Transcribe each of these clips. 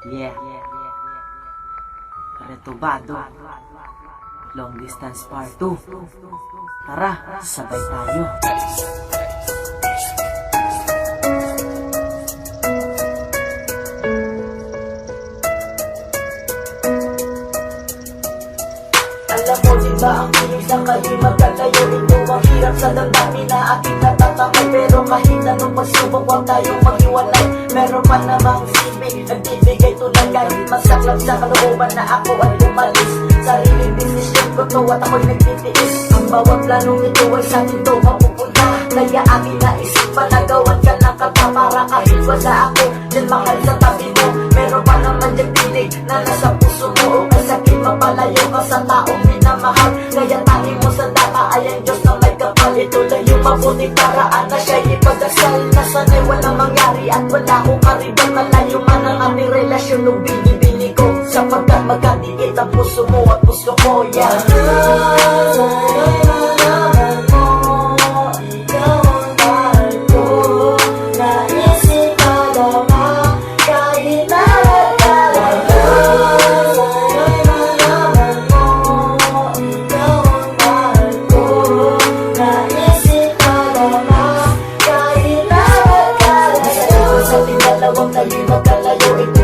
Yeah. Retubado. Long distance part 2. Tara, sabay tayo. Alam mo diba ang piling sa kayo magkalayo? Ito ang hirap sa damdamin na aking natatamay. Pero kahit anong pagsubok, huwag tayong maghiwalay. Meron pa namang silbi, nagbibigay tulad kahit masaklap sa kalooban na ako ay umalis. Sariling desisyon ko to at ako'y nagtitiis. Ang bawat planong ito ay sa akin to mapupunta. Kaya aking naisipan na gawan ka ng kata para kahit wala ako dyan mahal sa tabi mo. Meron pa naman dyan pinig na nasa puso mo o kasakit mapalayo ka sa taong minamahal. Kaya tayo mo sa data ay ang Diyos na may kapal. Ito lang yung mabuting paraan na siya'y ipagdasal. Nasanay walang mangyari at wala akong karibal. Malayo man ang aming relasyon nung binibini ko, sapagkat magkadikit ang puso mo at puso ko. Yeah.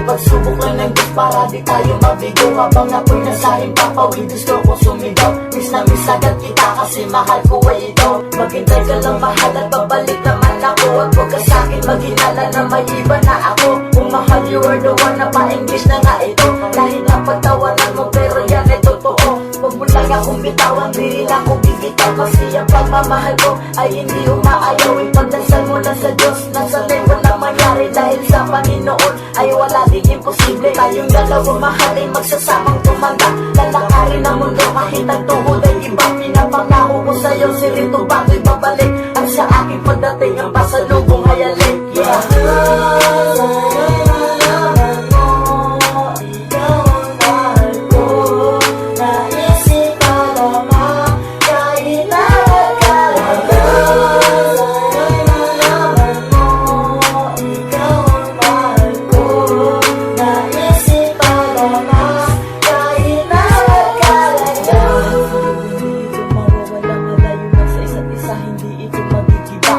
Pagsubok lang ng Diyos para di tayo mabigo. Habang ako'y nasa himpapawid, gusto ko sumigaw. Miss na miss agad kita kasi mahal ko ay ikaw. Maghintay ka lang mahal at babalik naman ako. At huwag ka sa'kin maghinala na may iba na ako. Kung mahal you are the one na pa-English na nga ito. Kahit na pagtawanan mo pero yan ay totoo. Huwag mo lang akong bitawan, di rin ako bibitaw. Kasi ang pagmamahal ko ay hindi umaayaw. Ipagdasal mo lang sa Diyos na sanay walang mangyari. Dahil sa Panginoon ay wala din imposible. Tayong dalawang mahalin magsasamang tumanda. Lalakarin ang mundo kahit ang tuhod ay iba. Pinapangako ko sa'yo si Rito bago'y babalik. At sa aking pagdating ang pasalubong ay alik. Yeah.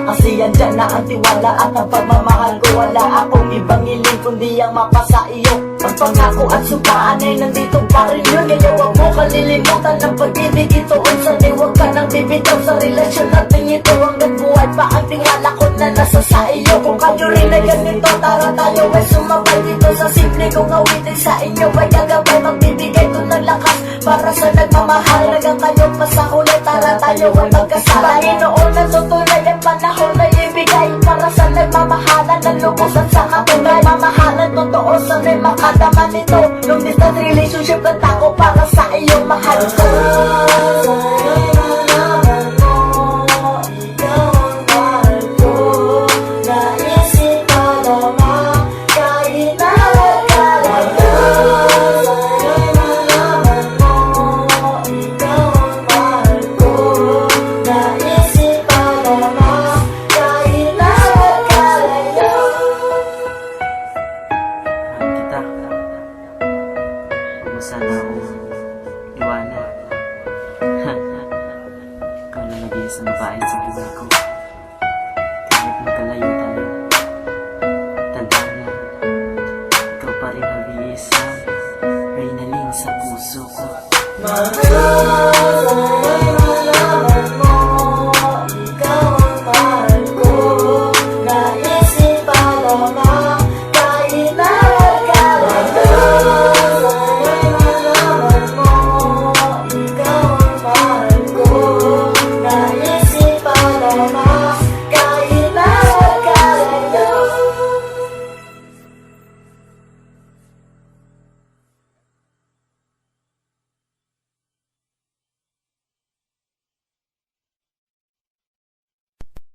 Kasi andyan na ang tiwala at ang pagmamahal ko. Wala akong ibang hiling kundi ang mapasa iyo. Ang pangako at sumpaan ay nandito pa rin yun. Kaya huwag mo kalilimutan ng pag-ibig ito. Unsan huwag ka nang bibitaw sa relasyon natin ito. Hanggang buhay pa ang tingala ko na nasa sa iyo. Kung kayo rin ay ganito, tara tayo ay sumabay dito sa simple kong awitin sa inyo. Ay gagabay magbibigay ko ng lakas para sa nagmamahal. Hanggang kayo pa sa huli, tara tayo ay magkasala. Panginoon na tutunay ang panahon na ibigay para sa nagmamahalan na lubusan sa katulad. Mamahalan totoo sa may makadama nito. Long distance relationship na tako para sa iyong mahal ko. Sana akong iwanan. Ikaw na nag-iisang babae sa buhay ko. Kahit magkalayo tayo, tandaan mo, ikaw pa rin mag-iisa, Reynalyn sa puso ko.